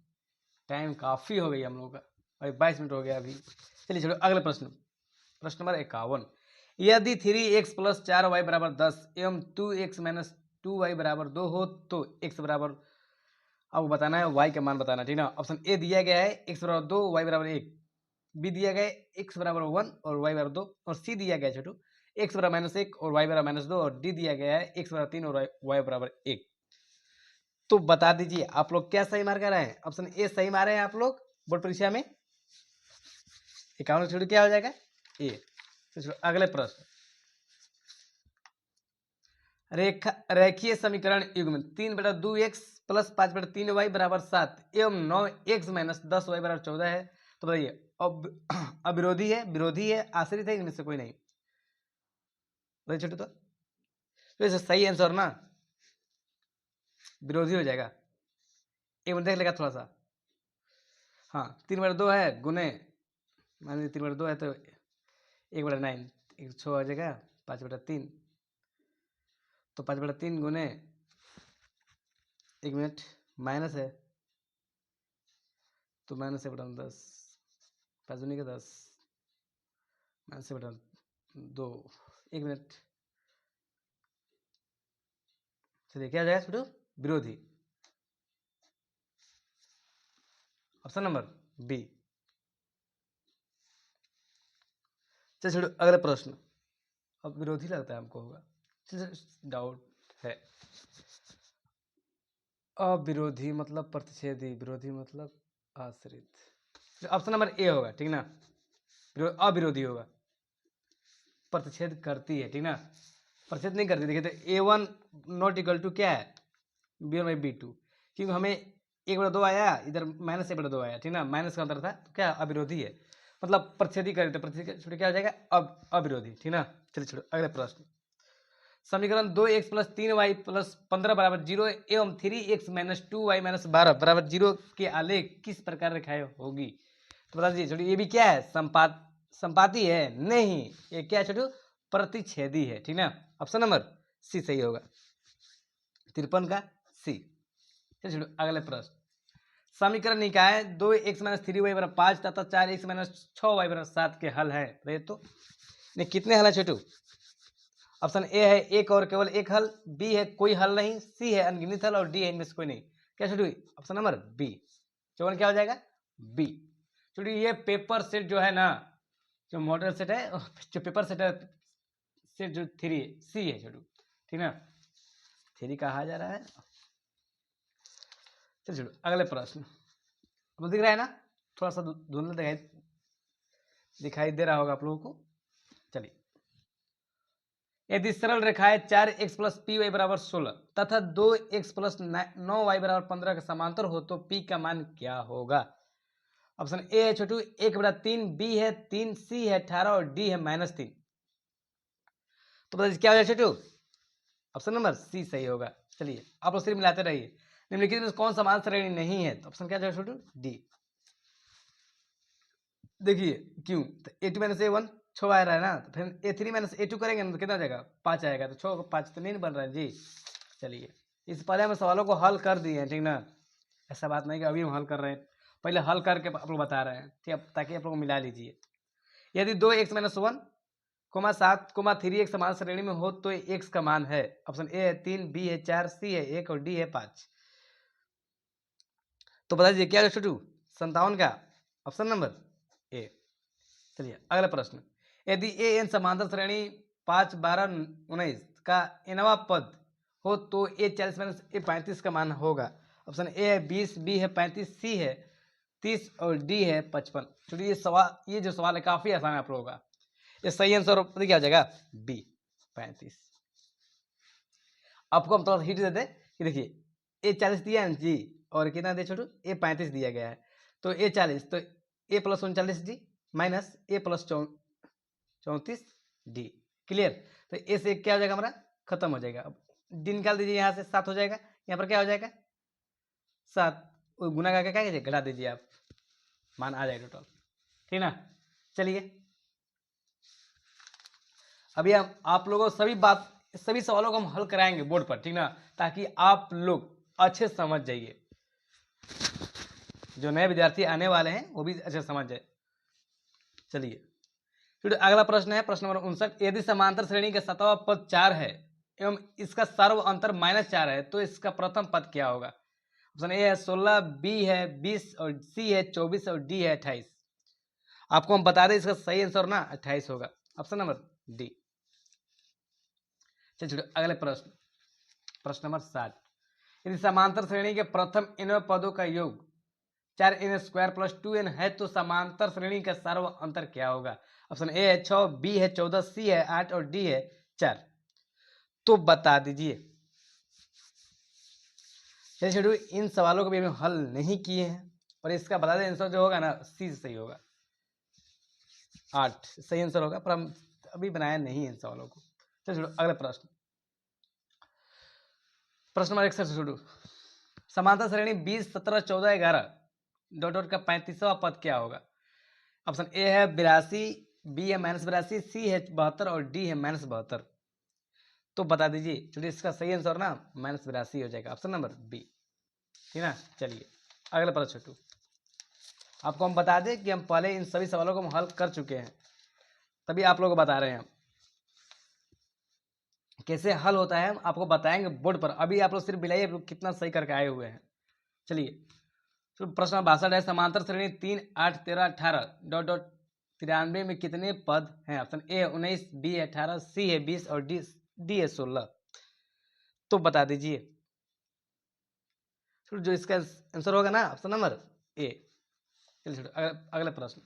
टाइम काफी हो गई हम लोगों का, अभी 22 मिनट हो गया अभी। चलिए छोड़ो अगले प्रश्न, प्रश्न नंबर 51। यदि 3x + 4y = 10 एवं 2x - 2y = 2 हो तो x बराबर, आपको बताना है y का मान बताना, ठीक ना। ऑप्शन ए दिया गया है x = 2, y = 1, बी दिया गया है x = 1 और y = 2 और सी दिया गया है छोटू x = -1 और y = -2 और डी दिया गया है x = 3 और y = 1। तो बता दीजिए आप लोग क्या सही मार कर रहे हैं? ऑप्शन ए सही मारे हैं आप लोग बोर्ड परीक्षा में। 51 छोड़ क्या हो जाएगा? ए। तो अगले प्रश्न। रेखीय समीकरण युग्म 3/2x + 5/3y = 7 एवं 9x - 10y = 14 है, तो बताइए अविरोधी है, विरोधी है, आश्रित है, इनमें से कोई नहीं? बताइए छोटू। तो इसे सही आंसर ना विरोधी हो जाएगा। एक मिनट देख लेगा थोड़ा सा। हाँ 3/2 है गुने, मान लीजिए 3/2 है तो 1/9, 6 आ जाएगा, 5/3, तो 5/3 गुने, एक मिनट, माइनस है तो -1/10, 5 दूनी का 10, -1/2, एक मिनट। चलिए क्या जाएगा छोटू? विरोधी, ऑप्शन नंबर बी। चलिए छोटू अगले प्रश्न। अब विरोधी लगता है हमको होगा, डाउट है। अविरोधी मतलब प्रतिच्छेदी, विरोधी मतलब आश्रित। ऑप्शन नंबर ए होगा, ठीक ना। अविरोधी होगा, प्रतिच्छेद करती है, ठीक ना। प्रतिशत नहीं करती। देखिए तो A1 नॉट इक्वल टू क्या है, B1 बाई B2, क्योंकि हमें 1/2 आया, इधर माइनस 1/2 आया, ठीक ना, माइनस का अंतर था, तो क्या अविरोधी है, मतलब प्रतिशत ही करें तो प्रतिशत छोटे क्या हो जाएगा, अब अविरोधी, ठीक ना। चलिए छोड़ो अगले प्रश्न। समीकरण 2x प्लस 3y प्लस 15 बराबर 0 एवं 3x माइनस 2y माइनस 12 बराबर 0 के आलेख किस प्रकार रेखाएं होगी। तो बता दीजिए छोटू, ये भी क्या है, संपाती है, नहीं, ये क्या है छोटू, प्रतिच्छेदी है, ठीक ना। ऑप्शन नंबर सी सही होगा, 53 का सी। चलिए छोटू अगले प्रश्न। समीकरण निकाय 2x माइनस 3y बराबर 5 तथा 4x माइनस 6y बराबर 7 के हल है, तो नहीं कितने हल है छोटू। ऑप्शन ए है एक और केवल एक हल, बी है कोई हल नहीं, सी है अनगिनत हल और डी है इनमें से कोई नहीं। क्या छोटू, ऑप्शन नंबर बी, 54 क्या हो जाएगा, बी। छोटू ये पेपर सेट जो है ना, जो मॉडल सेट है, जो पेपर सेट है, सेट जो 3 सी है छोटू, ठीक ना, 3 कहा जा रहा है। चलो छोटू अगले प्रश्न। अब दिख रहा है ना, थोड़ा सा धुंधला दिखाई दे रहा होगा आप लोगों को। चलिए, यदि सरल रेखाएं 4x प्लस पी वाई बराबर 16 तथा 2x प्लस 9y बराबर 15 के समांतर हो तो p का मान क्या होगा। ऑप्शन ए है छोटू 1/3, बी है 3, सी है 18 और डी है -3। तो बताइए क्या हो जाएगा छोटू, ऑप्शन नंबर सी सही होगा। चलिए आप लोग सिर्फ मिलाते रहिए, निम्नलिखित में कौन समान श्रेणी नहीं है, तो ऑप्शन क्या जाएगा छोटू, डी। देखिए क्यों, तो A2 माइनस A1 6 आ रहा है ना, तो फिर A3 माइनस A2 करेंगे ना तो कितना जाएगा, 5 आएगा, तो 6 5 तो नहीं बन रहा है जी। चलिए इस पहले हम सवालों को हल कर दिए हैं, ठीक ना, ऐसा बात नहीं कि अभी हम हल कर रहे हैं, पहले हल करके आप लोग बता रहे हैं, ठीक, ताकि आप लोग मिला लीजिए। यदि 2x माइनस 1 7 3 एक समान श्रेणी में हो तो x का मान है। ऑप्शन ए है 3, बी है 4, सी है 1 और डी है 5। तो बता दीजिए क्या छोटू, 57 का ऑप्शन नंबर ए। चलिए अगला प्रश्न। यदि ए एन समांतर श्रेणी 5 12 19 का nवां पद हो तो ए 40 माइनस ए 35 का मान होगा। ऑप्शन ए है 20, बी है 35, सी है 30 और डी है 55। चलिए ये जो सवाल है काफी आसान है आप लोगों का, ये सही आंसर क्या हो जाएगा, बी 35। आपको हम थोड़ा हिट देते कि देखिए ए 40 दिया है जी, और कितना दे छोटू, ए 35 दिया गया है, तो ए 40 तो ए प्लस 39 डी माइनस ए प्लस 34 डी। क्लियर, तो ए से क्या हो जाएगा हमारा, खत्म हो जाएगा। अब डी निकाल दीजिए, यहाँ से 7 हो जाएगा, यहाँ पर क्या हो जाएगा 7, गुना करके क्या कीजिए, घटा दीजिए आप, मान आ जाएगा टोटल, ठीक ना। चलिए अभी हम आप लोगों सभी सवालों को हम हल कराएंगे बोर्ड पर, ठीक ना, ताकि आप लोग अच्छे समझ जाइए, जो नए विद्यार्थी आने वाले हैं वो भी अच्छे समझ जाए। चलिए फिर अगला प्रश्न है, प्रश्न नंबर 59। यदि समांतर श्रेणी का 7वां पद 4 है एवं इसका सर्व अंतर -4 है तो इसका प्रथम पद क्या होगा। ऑप्शन ए है 16, बी है 20 और सी है 24 और डी है 28। आपको हम बता दें इसका सही आंसर ना 28 होगा, ऑप्शन नंबर डी। चलिए अगले प्रश्न, प्रश्न नंबर 60। यदि समांतर श्रेणी के प्रथम इन पदों का योग 4n² प्लस 2n है तो समांतर श्रेणी का सर्व अंतर क्या होगा। ऑप्शन ए है 6, बी है 14, सी है 8 और डी है 4। तो बता दीजिए। चलिए इन सवालों को भी हम हल नहीं किए हैं, और इसका बता दें आंसर जो होगा ना सी सही होगा, 8 सही आंसर होगा, पर हम अभी बनाया नहीं है इन सवालों को। चलिए अगला प्रश्न, प्रश्न नंबर 61 छोड़ू। समांतर श्रेणी 20 17 14 11 डॉट डॉट का 35वां पद क्या होगा। ऑप्शन ए है 82, बी है -82, सी है 72 और डी है -72। तो बता दीजिए, चलिए इसका सही आंसर ना -82 हो जाएगा, ऑप्शन नंबर बी, ठीक ना। चलिए अगला प्रश्न छोटू, आपको हम बता दें कि हम पहले इन सभी सवालों को हम हल कर चुके हैं, तभी आप लोगों को बता रहे हैं हम कैसे हल होता है, हम आपको बताएंगे बोर्ड पर। अभी आप लोग सिर्फ मिलाइए आप लोग कितना सही करके आए हुए हैं। चलिए तो प्रश्न 62 है, समांतर श्रेणी 3 8 13 18 डॉट डॉट 93 में कितने पद हैं। ऑप्शन ए 19, बी है 18, सी है 20 और डी है 16। तो बता दीजिए, जो इसका आंसर होगा ना ऑप्शन नंबर ए। चलिए अगला प्रश्न,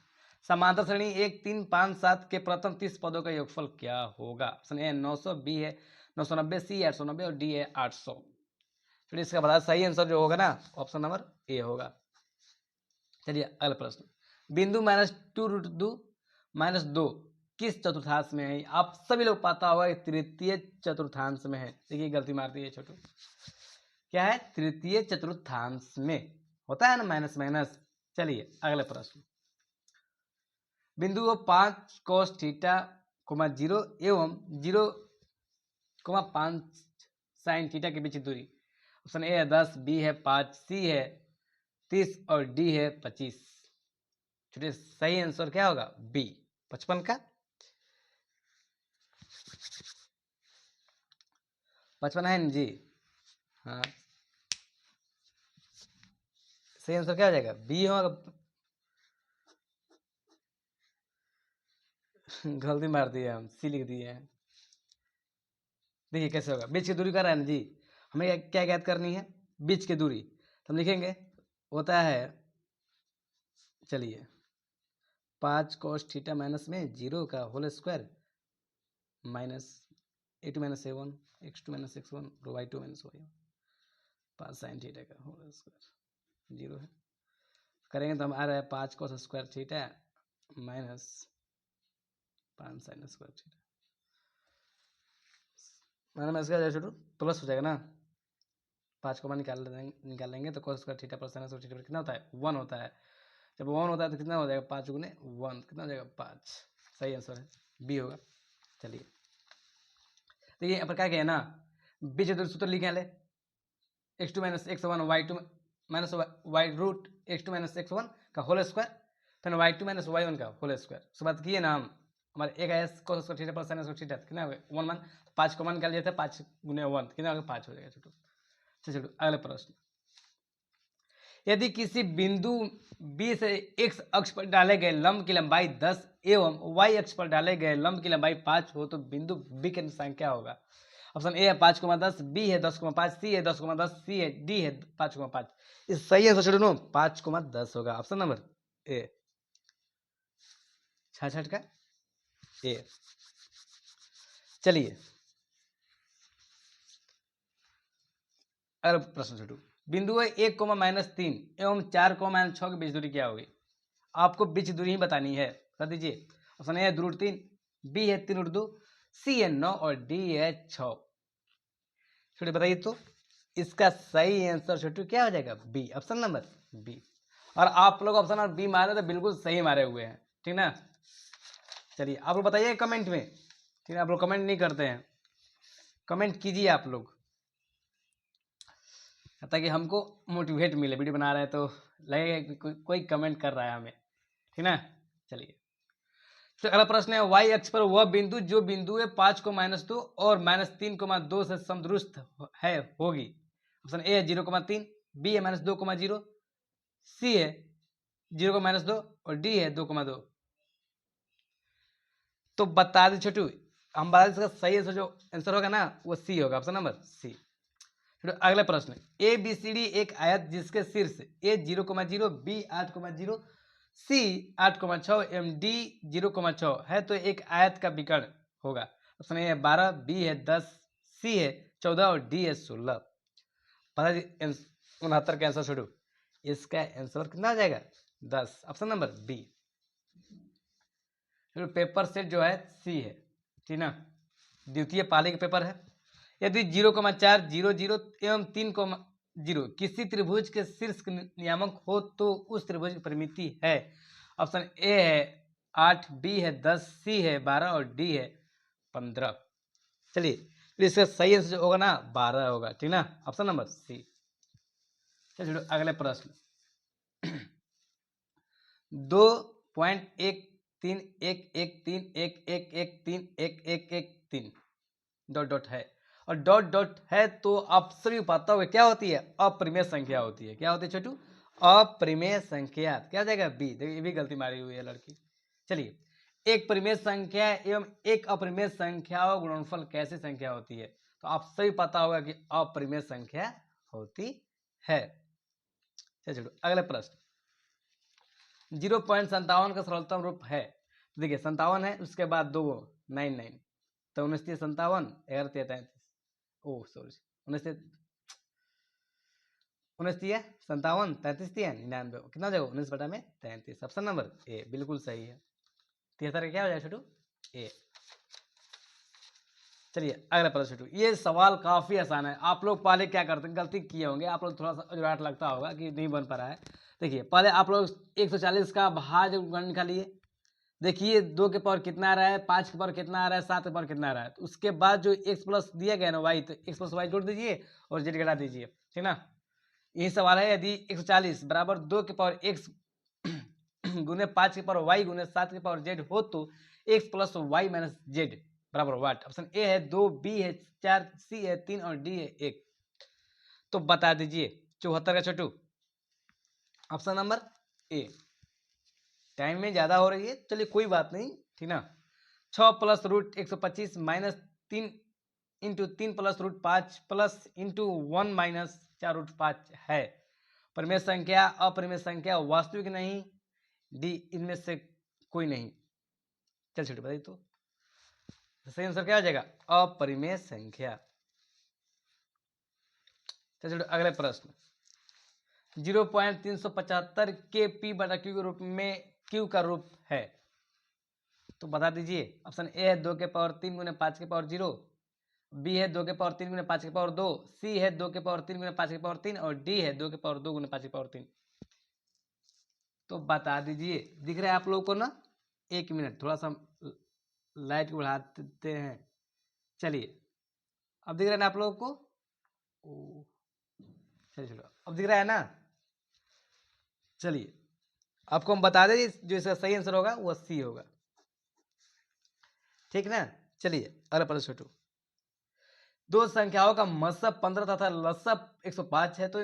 समांतर श्रेणी 1, 3, 5, 7 के प्रथम 30 पदों का योगफल क्या होगा? ऑप्शन ए 900, बी है 990, सी 890 और डी है 800। चलिए इसका बता सही आंसर जो होगा ना ऑप्शन नंबर ए होगा। चलिए अगला प्रश्न, बिंदु -2√2 -2 किस चतुर्थांश में है? आप सभी लोग पता होगा कि तृतीय चतुर्थांश में है। देखिए गलती मारती है छोटू, क्या है? तृतीय चतुर्थांश में होता है ना माइनस माइनस। चलिए अगले प्रश्न, बिंदु 5 cos थीटा 0 एवं 0,5 sin थीटा के बीच की दूरी। ऑप्शन ए है 10, बी है 5, सी है 30 और डी है 25। छोटे सही आंसर क्या होगा? बी 55 का 55 है जी। हाँ सही आंसर क्या हो जाएगा? बी होगा। गलती मार दी है, हम सी लिख दिए हैं। देखिए कैसे होगा, बीच की दूरी कर रहा है ना जी, हमें क्या ज्ञात करनी है? बीच की दूरी। तो हम लिखेंगे होता है, चलिए 5 cos थीटा माइनस में 0 का whole square minus a2 minus a1 x2 minus x1 y2 minus y1 5 sin theta का होल स्क्वायर 0 है। करेंगे तो हम आ रहा है 5 cos square theta minus 5 sin square theta minus का छोटू प्लस हो जाएगा ना, 5 को निकाल लेंगे तो cos square theta plus sin square theta कितना होता है? 1 होता है। जब 1 होता है तो कितना हो जाएगा? 5 गुने 1 कितना हो जाएगा? 5। सही आंसर है बी होगा। चलिए देखिए यहाँ पर क्या किया ना, बीच सूत्र लिखे ले x2 minus x1 y2 minus y root x2 minus x1 का होल स्क्वायर फिर y2 माइनस y1 का होल स्क्वायर। उसके बाद किए ना हम हमारे एक S cos square theta plus sin square theta कितना हो गया? 1 1 5 कॉमन निकाल लिया था, 5 गुने 1 कितना हो गया? 5 हो जाएगा छोटू। चलो अगले प्रश्न, यदि किसी बिंदु B से x अक्ष पर डाले गए लंब की लंबाई 10 एवं y अक्ष पर डाले गए लंब की लंबाई 5 हो तो बिंदु B की संख्या होगा। ऑप्शन ए है 5,10, बी है 10,5, सी है 10,10, सी है डी है 5,5। इस सही है सोचो 5,10 होगा ऑप्शन नंबर ए, 66 का ए। चलिए अगला प्रश्न छोटू, बिंदु 1,-3 एवं 4,-6 के बीच दूरी क्या होगी? आपको बीच दूरी ही बतानी है, कर दीजिए। ऑप्शन ए है 2√3, बी है 3√2, सी है 9 और डी है 6। छोटे बताइए तो इसका सही आंसर छोटू क्या हो जाएगा? B option number B. और आप लोग ऑप्शन नंबर बी मारे तो बिल्कुल सही मारे हुए हैं, ठीक ना। चलिए आप लोग बताइए कमेंट में, ठीक है? आप लोग कमेंट नहीं करते हैं, कमेंट कीजिए आप लोग ताकि हमको मोटिवेट मिले। वीडियो बना रहे हैं तो लगेगा कि कोई कमेंट कर रहा है हमें, ठीक ना। चलिए तो अगला प्रश्न है, y अक्ष पर वह बिंदु जो बिंदु है 5,-2 और -3,2 से समदुरुस्त है होगी। ऑप्शन ए है 0,3, बी है -2,0, सी है 0,-2 और डी है 2,2। तो बता दी छोटू, हम बता इसका सही आंसर जो आंसर होगा ना वो सी होगा, ऑप्शन नंबर सी। अगला प्रश्न, ए बी सी डी एक आयत जिसके शीर्ष ए 0,0, बी 8,0, सी 8,6 एवं डी 0,6 है तो एक आयत का विकर्ण होगा। ऑप्शन ए है 12, बी है 10, सी है 14 और डी है 16। पता 69 का आंसर छोड़ो, इसका आंसर कितना हो जाएगा? 10 option number B. Paper set जो है सी है, ठीक ना, द्वितीय पाली का पेपर है। यदि 0,4, 0,0 एवं 3,0 किसी त्रिभुज के शीर्ष नियामक हो तो उस त्रिभुज की परिमिति है। ऑप्शन ए है 8, बी है 10, सी है 12 और डी है 15। चलिए तो इसका सही आंसर होगा ना 12 होगा, ठीक ना, ऑप्शन नंबर सी। चलिए अगले प्रश्न 2.13111311113 डॉट डॉट है और डॉट डॉट है तो आप सभी पता होगा क्या होती है? अपरिमेय संख्या होती है। क्या होती है छोटू? अपरिमेय संख्या। क्या हो जाएगा? बी। देखिए ये भी गलती मारी हुई है लड़की। चलिए एक परिमेय संख्या एवं एक अपरिमेय संख्या और गुणनफल कैसी संख्या होती है? तो आप सभी पता होगा कि अपरिमेय संख्या होती है। चलिए अगला प्रश्न, 0.57 का सरलतम रूप है। तो देखिए 57 है, उसके बाद 2 99, तो 19 57, 11 33, ओह सॉरी 19 57, 33 99, कितना जगह 19/33, ऑप्शन नंबर ए बिल्कुल सही है। 73 का क्या हो जाएगा छोटू? ए। चलिए अगला प्रश्न छोटू, ये सवाल काफी आसान है। आप लोग पहले क्या करते हैं, गलती किए होंगे, आप लोग थोड़ा सा अजराट लगता होगा कि नहीं बन पा रहा है। देखिए पहले आप लोग 140 का भाज्य निकालिए। देखिए 2 के पावर कितना आ रहा है, 5 के पावर कितना आ रहा है, 7 के पावर कितना आ रहा है। तो उसके बाद जो x प्लस दिया गया ना y, तो x प्लस वाई जोड़ दीजिए और z घटा दीजिए, ठीक ना। यही सवाल है, यदि 140 बराबर 2 के पावर x गुने 5 के पावर y गुने 7 के पावर z हो तो x plus Y minus Z बराबर वाट। ऑप्शन ए है 2, बी है 4, सी है 3 और डी है 1। तो बता दीजिए 74 का छोटू, ऑप्शन नंबर ए। टाइम में ज्यादा हो रही है, चलिए कोई बात नहीं, ठीक ना। 6 plus root 125 minus 3 into 3 plus root 5 plus into 1 minus 4 root 5 है। परिमेय संख्या, अपरिमेय संख्या, वास्तविक नहीं, डी इनमें से कोई नहीं। चल छोटे बताइए तो सही आंसर क्या हो जाएगा? अपरिमेय संख्या। चल छोटे अगले प्रश्न, 0.375 के पी बटा क्यू के रूप में क्यू का रूप है। तो बता दीजिए। ऑप्शन ए है 2 के पावर 3 गुने 5 के पावर 0, बी है 2 के पावर 3 गुने 5 के पावर 2, सी है 2 के पावर 3 गुने 5 के पावर 3 और डी है 2 के पावर 2 गुने 5 के पावर 3। तो बता दीजिए। दिख रहा है आप लोगों को ना? 1 मिनट थोड़ा सा लाइट को बढ़ा देते हैं। चलिए अब दिख रहा है ना आप लोगों को? चलिए चलो अब दिख रहा है ना? चलिए आपको हम बता दें जो इसका सही आंसर होगा वो सी होगा, ठीक ना। चलिए अगला प्रश्न छोटू, दो संख्याओं का मसब 15 तथा लसब 105 है, तो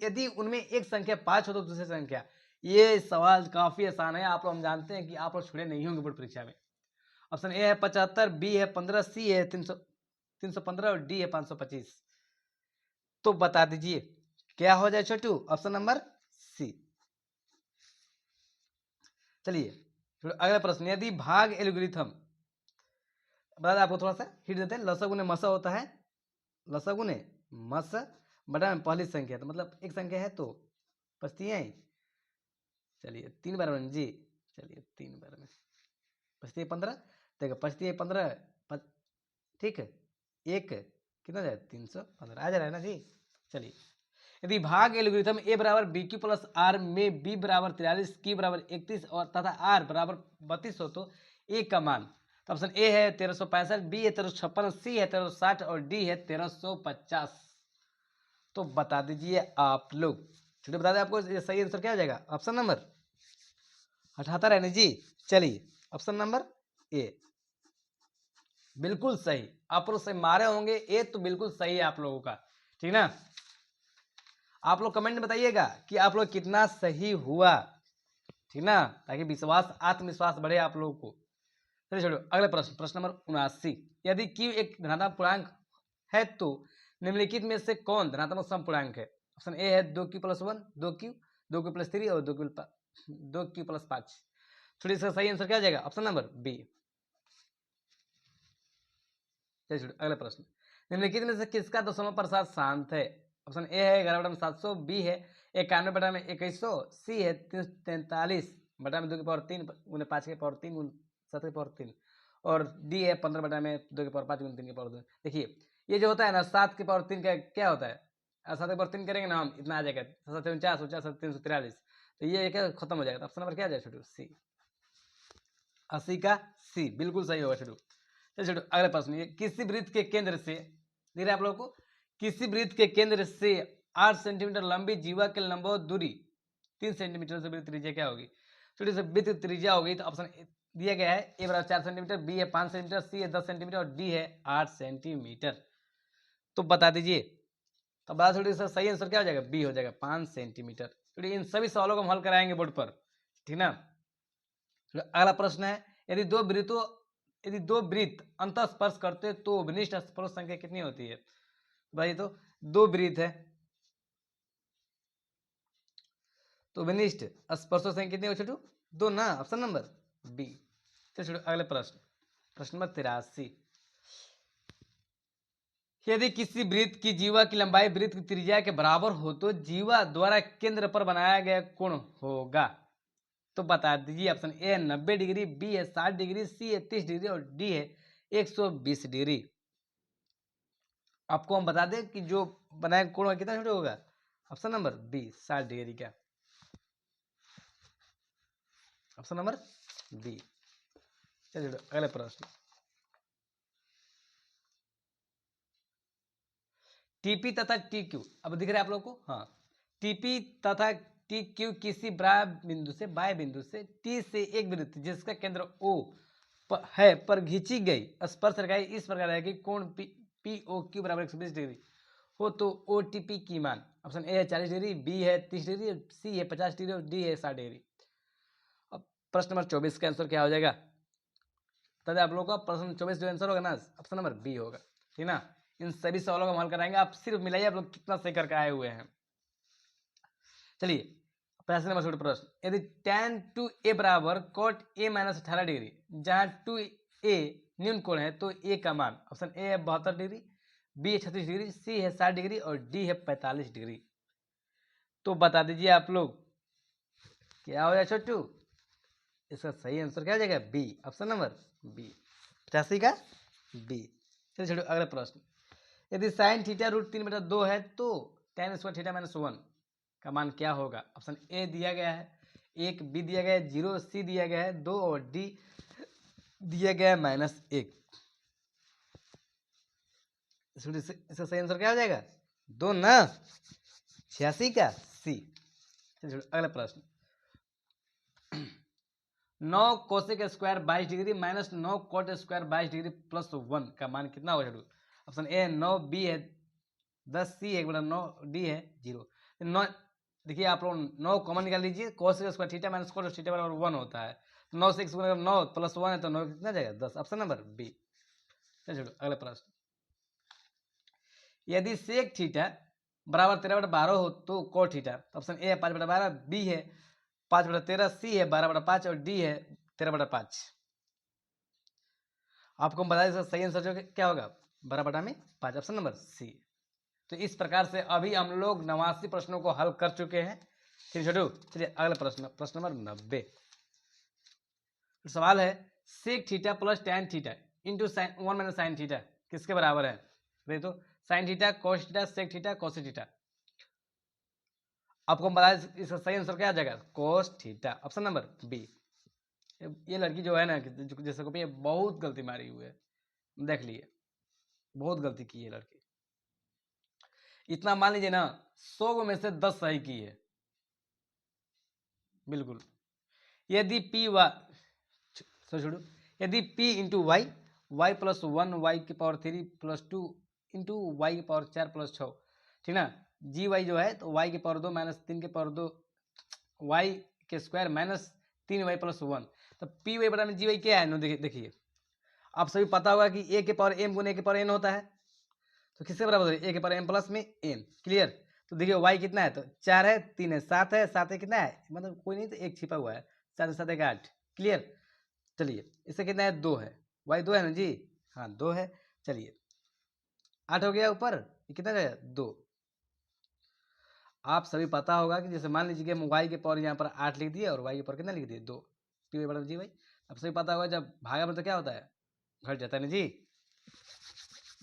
यदि उनमें एक संख्या 5 हो तो दूसरी संख्या। ये सवाल काफी आसान है, आप लोग हम जानते हैं कि आप लोग छुड़े नहीं होंगे बोर्ड परीक्षा में। ऑप्शन ए है 75, बी है 15, सी है 315 और डी है 525। तो बता दीजिए क्या हो जाए छोटू? Option number C. चलिए अगला प्रश्न, यदि भाग एल्गोरिथम, बता दें आपको, थोड़ा सा हिट देते हैं। लसा गुने मसा होता है, लसा गुने मस बटा में पहली संख्या, तो मतलब एक संख्या है तो पचती है। चलिए 3 बार में जी, चलिए 3 बार में पचती है 15, देखो पचती है 15, ठीक है। एक कितना जाए 315 आ जा रहा है ना जी। चलिए यदि भाग एल्गोरिथम ए बराबर बी क्यू प्लस आर में बी बराबर 43, क्यू बराबर 31 और तथा आर बराबर 32 हो तो ए का मान। तो ऑप्शन ए है 1365, बी है 1356, सी है 1360 और डी है 1350। तो बता दीजिए आप लोग। छोटे बता दें आपको सही आंसर क्या हो जाएगा? ऑप्शन नंबर 78 है ना जी। चलिए ऑप्शन नंबर ए बिल्कुल सही। आप लोग सही मारे होंगे, ए तो बिल्कुल सही है आप लोगों का, ठीक ना। आप लोग कमेंट में बताइएगा कि आप लोग कितना सही हुआ, ठीक ना, ताकि विश्वास आत्मविश्वास बढ़े आप लोगों को। चलिए छोड़ो अगले प्रश्न, प्रश्न नंबर 79, यदि q एक धनात्मक पूर्णांक है तो निम्नलिखित में से कौन धनात्मक समपूर्णांक है? ऑप्शन ए है 2q plus 1, 2q, 2q plus 3 और 2q प्लस 5। छोड़िए इसका सही आंसर क्या आ जाएगा? Option number B. चलिए छोड़ो अगला प्रश्न, निम्नलिखित में से किसका दशमलव प्रसाद शांत है? ऑप्शन ए है 11/700, बी है 91/2100, सी है 343 बटा में 2 की पावर 3 गुने 5 के पावर 3 गुने 7 के पावर 3 और डी है 15 बटा में 2 के पावर 5 गुने 3 के पावर 2। देखिए ये जो होता है ना 7 के पावर 3 का क्या होता है? 7 के पावर 3 करेंगे ना हम, इतना आ जाएगा 749, तो ये क्या खत्म हो जाएगा। ऑप्शन नंबर क्या आ जाएगा छोटू? सी। 80 का सी बिल्कुल सही होगा छोटू। चलिए छोटू अगला प्रश्न, ये किसी वृत्त के केंद्र से, दिख रहा है आप लोगों को? किसी वृत्त के केंद्र से 8 सेंटीमीटर लंबी जीवा के लंबवत दूरी 3 सेंटीमीटर से वृत्त त्रिज्या क्या होगी? छोटी से वृत्त त्रिज्या होगी, तो ऑप्शन दिया गया है ए बराबर 4 सेंटीमीटर, बी है 5 सेंटीमीटर, सी है 10 सेंटीमीटर और डी है 8 सेंटीमीटर। तो बता दीजिए। तो बता छोटी सा सही आंसर क्या हो जाएगा? बी हो जाएगा 5 सेंटीमीटर। छोटी इन सभी सवालों को हम हल कराएंगे बोर्ड पर, ठीक ना। अगला प्रश्न है, यदि दो वृत्त अंत स्पर्श करते तो विनिष्ट स्पर्श संख्या कितनी होती है? भाई तो 2 वृत्त है, तो विनिष्ट स्पर्शो संख्या कितनी हो छोटू? 2 ना, ऑप्शन नंबर बी। चलिए छोटू अगले प्रश्न, प्रश्न नंबर 83। यदि किसी वृत्त की जीवा की लंबाई वृत्त की त्रिज्या के बराबर हो तो जीवा द्वारा केंद्र पर बनाया गया कोण होगा। तो बता दीजिए, ऑप्शन ए है 90 डिग्री, बी है 60 डिग्री, सी है 30 डिग्री और डी है 120 डिग्री। आपको हम बता दें कि जो बनाया कोण कितना छोटा होगा, ऑप्शन नंबर बी 60 डिग्री का, ऑप्शन नंबर बी। चलिए अगले प्रश्न, टीपी तथा टी क्यू, अब दिख रहा है आप लोग को, हाँ, टीपी तथा टी क्यू किसी बाह्य बिंदु से टी से एक वृत्त जिसका केंद्र ओ है पर खींची गई स्पर्श रेखाएं इस प्रकार है कि कोण पी ओ क्यू बराबर 120 डिग्री हो तो ओ टी पी की मान, ऑप्शन ए है 40 डिग्री, बी है 30 डिग्री, सी है 50 डिग्री और डी है 60 डिग्री। अब प्रश्न नंबर 24 का आंसर क्या हो जाएगा? तब आप लोगों का प्रश्न 24 जो आंसर होगा ना, ऑप्शन नंबर बी होगा, ठीक ना। इन सभी सवालों का हल कराएंगे, आप सिर्फ मिलाइए आप लोग कितना सही करके आए हुए हैं। चलिए प्रश्न नंबर छोटे प्रश्न, यदि tan 2a बराबर cot a माइनस 18 डिग्री जहां 2a न्यून कोण है तो a का मान, ऑप्शन ए है 72 डिग्री, बी है 36 डिग्री, सी है 60 डिग्री और डी है 45 डिग्री। तो बता दीजिए आप लोग क्या हो जाए छोटू? इसका सही आंसर क्या हो जाएगा? बी, ऑप्शन नंबर बी, 85 का बी। चलिए छोटू अगला प्रश्न, यदि साइन थीटा √3/2 है तो tan स्क्वायर थीटा माइनस 1 का मान क्या होगा? ऑप्शन ए दिया गया है 1, बी दिया गया है 0, सी दिया गया है 2 और डी दिया गया है -1। इसका सही आंसर क्या हो जाएगा? 2 ना, 86 का सी। अगला प्रश्न, 9 cosec square 22 degree minus 9 coat square 22 degree plus 1 का मान कितना होगा? ऑप्शन ए 9, बी है 10, सी है 9, डी है 0। 9 देखिए आप लोग 9 कॉमन निकाल लीजिए, cos square theta minus cos theta बराबर 1 होता है, 9 से 9 प्लस 1 है तो 9 कितना जाएगा? 10, ऑप्शन नंबर बी। चलो अगला प्रश्न, यदि सेक थीटा बराबर 13/12 हो तो कोट थीटा, ऑप्शन ए है 5/12, बी है 5/13, सी है 12/5 और डी है 13/5। आपको हम बता दें सही आंसर क्या होगा? 12/5, ऑप्शन नंबर सी। तो इस प्रकार से अभी हम लोग 89 प्रश्नों को हल कर चुके हैं। ठीक छोटू, चलिए अगला प्रश्न, प्रश्न नंबर 90। सवाल है sec theta plus tan theta into sine 1 minus sine theta किसके बराबर है? देखो तो sine theta, cos theta, sec theta, cos theta. आपको हम बताया इसका सही आंसर क्या आ जाएगा? Cos theta, option number B. ये लड़की जो है ना, जैसे को बहुत गलती मारी हुई है, देख लिए बहुत गलती की है लड़की। इतना मान लीजिए ना, 100 में से 10 सही की है, बिल्कुल। यदि पी छोड़ो, यदि p into Y, Y plus 1 Y की पावर 3 प्लस 2 इंटू वाई की पावर 4 प्लस 6, ठीक ना, जी वाई जो है तो वाई की पावर 2 माइनस 3 की पावर 2 वाई के स्क्वायर माइनस 3 वाई प्लस 1, तो पी वाई बराबर जी वाई क्या है? देखिए आप सभी पता होगा कि ए के पावर एम गुने ए के पावर एन होता है, तो किसके बराबर है? ए के पावर एम प्लस में एन, क्लियर। तो देखिए वाई कितना है? तो 4 है, 3 है, 7 है, 7 है कितना है, मतलब कोई नहीं तो एक छिपा हुआ है, 7 7 1 8, क्लियर। चलिए इससे कितना है? 2 है, वाई 2 है ना जी, हाँ 2 है। चलिए 8 हो गया ऊपर, ये कितना गया? 2। आप सभी पता होगा कि जैसे मान लीजिए कि हम वाई के पावर यहाँ पर 8 लिख दिए और वाई के पावर कितना लिख दिए? 2, पी वाई बराबर जी वाई। अब सभी पता होगा जब भागा में तो क्या होता है? घट जाता है ना जी।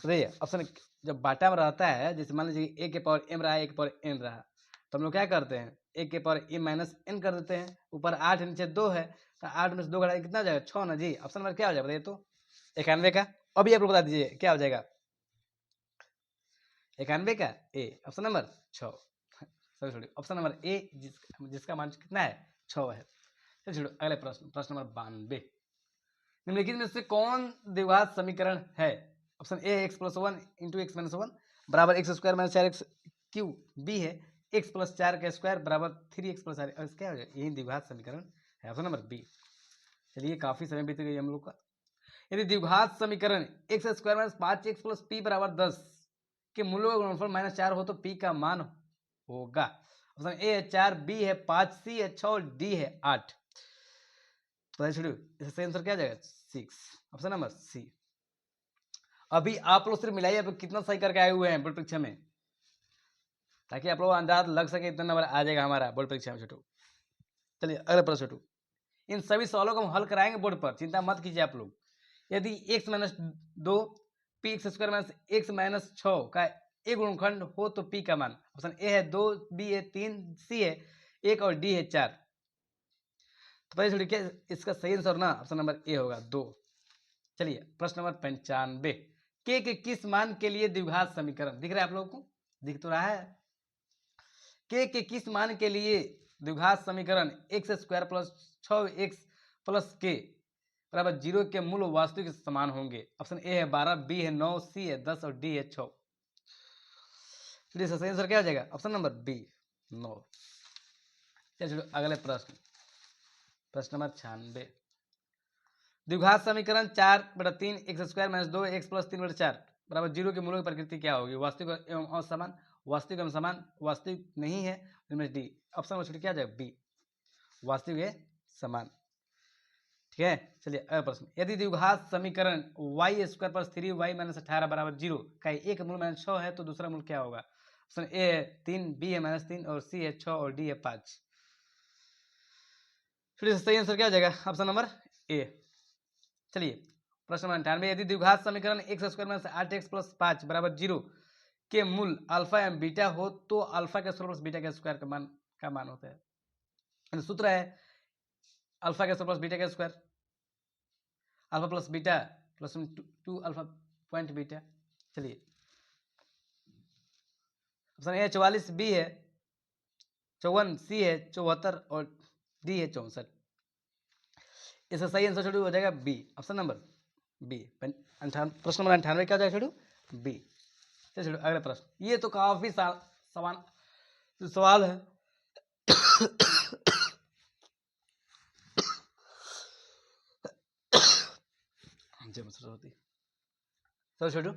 तो देखिए ऑप्शन जब बाटा में रहता है, जैसे मान लीजिए ए के पावर एम रहा है, ए के पावर एन रहा, तो हम लोग क्या करते हैं? ए के पावर एम माइनस एन कर देते हैं, ऊपर 8 नीचे 2 है, तो 8 में से 2 घटा कितना हो जाएगा? 6 ना जी। ऑप्शन नंबर क्या हो जाएगा बताइए तो? 91 का। अभी आप लोग बता दीजिए क्या हो जाएगा? 91 का A, option number 6, sorry option number A, जिसका मान कितना है? 6 है। चलिए छोड़ो अगले प्रश्न, प्रश्न नंबर 92। निम्नलिखित में से कौन द्विघात समीकरण है? Option A X plus 1 into X minus 1 बराबर एक्स स्क्वायर माइनस 4x क्यू, बी है एक्स प्लस 4 का स्क्वायर बराबर 3x प्लस 4, क्या हो जाएगा? यही द्विघात समीकरण है, ऑप्शन नंबर बी। चलिए काफी समय बीत गई हम लोग का। यदि द्विघात समीकरण x square minus 5x plus P बराबर 10 के मूल्यों का गुणनफल -4 हो तो पी का मान होगा, ऑप्शन ए है 4, बी है 5, सी है 6 और डी है 8। तो छोड़ो, इसका सही आंसर क्या जाएगा? 6, ऑप्शन नंबर सी। अभी आप लोग सिर्फ मिलाइए, आप लोग कितना सही करके आए हुए हैं बोर्ड परीक्षा में, ताकि आप लोग अंदाज लग सके इतना नंबर आ जाएगा हमारा बोर्ड परीक्षा में छोटू। चलिए अगला प्रश्न छोटू। इन सभी सवालों को हम हल कराएंगे बोर्ड पर, चिंता मत कीजिए आप लोग। यदि x minus 2 P x square minus x minus 6 का एक गुणनखंड हो तो p का मान, ऑप्शन ए है 2, बी है 3, सी है 1 और डी है 4। तो पहले छोड़िए, क्या इसका सही आंसर ना ऑप्शन नंबर ए होगा 2। चलिए प्रश्न नंबर 95, के किस मान के लिए द्विघात समीकरण, दिख रहा है आप लोगों को? दिख तो रहा है। के किस मान के लिए द्विघात समीकरण x square plus 6x plus के बराबर 0 के मूल वास्तविक समान होंगे? ऑप्शन ए है 12, बी है 9, सी है 10 और डी है 6। चलिए सही आंसर क्या हो जाएगा? Option number B 9। चलिए अगले प्रश्न, प्रश्न नंबर 96, द्विघात समीकरण 4/3 x square minus 2 x plus 3/4 बराबर 0 के मूलों की प्रकृति क्या होगी? वास्तविक एवं असमान, वास्तविक एवं समान, वास्तविक नहीं है, इनमें डी। ऑप्शन नंबर क्या जाएगा? बी, वास्तविक है समान। ठीक है, चलिए अगला प्रश्न, यदि द्विघात समीकरण y square plus 3y minus 18 बराबर 0 का एक मूल माइनस 6 है तो दूसरा मूल क्या होगा? ऑप्शन ए है 3, बी है -3 और सी है 6 और डी है 5। फिर सही आंसर क्या हो जाएगा? ऑप्शन नंबर ए। चलिए प्रश्न नंबर 98, यदि द्विघात समीकरण x square minus 8x plus 5 बराबर 0 के मूल अल्फा एवं बीटा हो तो अल्फा के स्क्वायर प्लस बीटा के स्क्वायर का मान होता है। सूत्र है अल्फा के स्क्वायर प्लस बीटा के square, alpha plus beta plus 2 alpha point beta. चलिए ऑप्शन ए 44, बी है 54, सी है 74 और डी है 64। इसका सही आंसर छोड़ू हो जाएगा बी, ऑप्शन नंबर बी। प्रश्न नंबर 98 क्या हो जाएगा छोड़ू? बी। चलिए छोड़ू अगला प्रश्न, ये तो काफी सवाल है। तो छोटू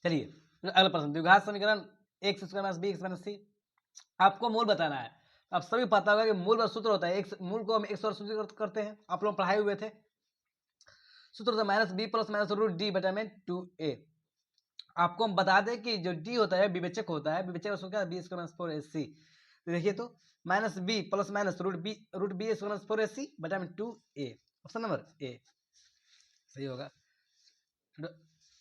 चलिए अगला प्रश्न, द्विघात समीकरण x square minus B x minus C, आपको मूल बताना है। आप सभी पता होगा कि मूल का सूत्र होता है, मूल को हम एक्स और सूत्र करते हैं, आप लोग पढ़ाए हुए थे। सूत्र होता है minus B plus minus root D बटा में 2a। आपको हम बता दें कि जो डी होता है विवेचक होता है, विवेचक का सूत्र क्या है? B square minus 4ac। देखिए तो minus B plus minus root B square minus 4ac बटा में 2a, ऑप्शन नंबर ए सही होगा।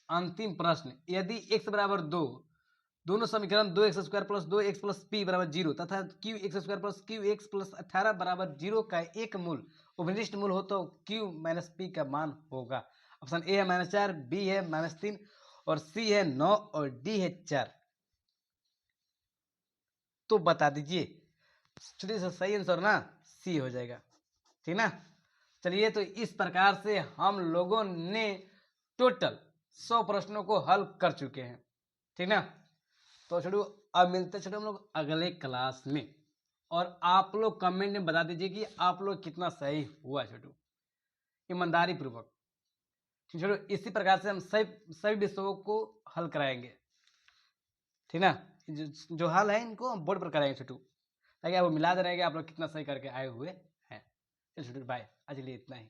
अंतिम प्रश्न, यदि x बराबर 2, दोनों समीकरण 2x square plus 2x plus p बराबर 0 तथा Q x square plus Q x plus 18 बराबर 0 का एक मूल उपनिष्ठ मूल हो तो q माइनस p का मान होगा? ऑप्शन ए है -4, बी है -3 और सी है 9 और डी है 4। तो बता दीजिए। चलिए सही आंसर ना सी हो जाएगा, ठीक ना। चलिए तो इस प्रकार से हम लोगों ने टोटल 100 प्रश्नों को हल कर चुके हैं, ठीक ना। तो छोड़ू अब मिलते छोड़ू हम लोग अगले क्लास में, और आप लोग कमेंट में बता दीजिए कि आप लोग कितना सही हुआ छोटू, ईमानदारी पूर्वक। छोड़ू इसी प्रकार से हम सभी विषयों को हल कराएंगे, ठीक ना। जो हल है इनको हम बोर्ड पर कराएंगे छोटू, ताकि आप मिला दे रहेंगे आप लोग कितना सही करके आए हुए हैं। चलो छोटू बाय, आज के लिए इतना ही।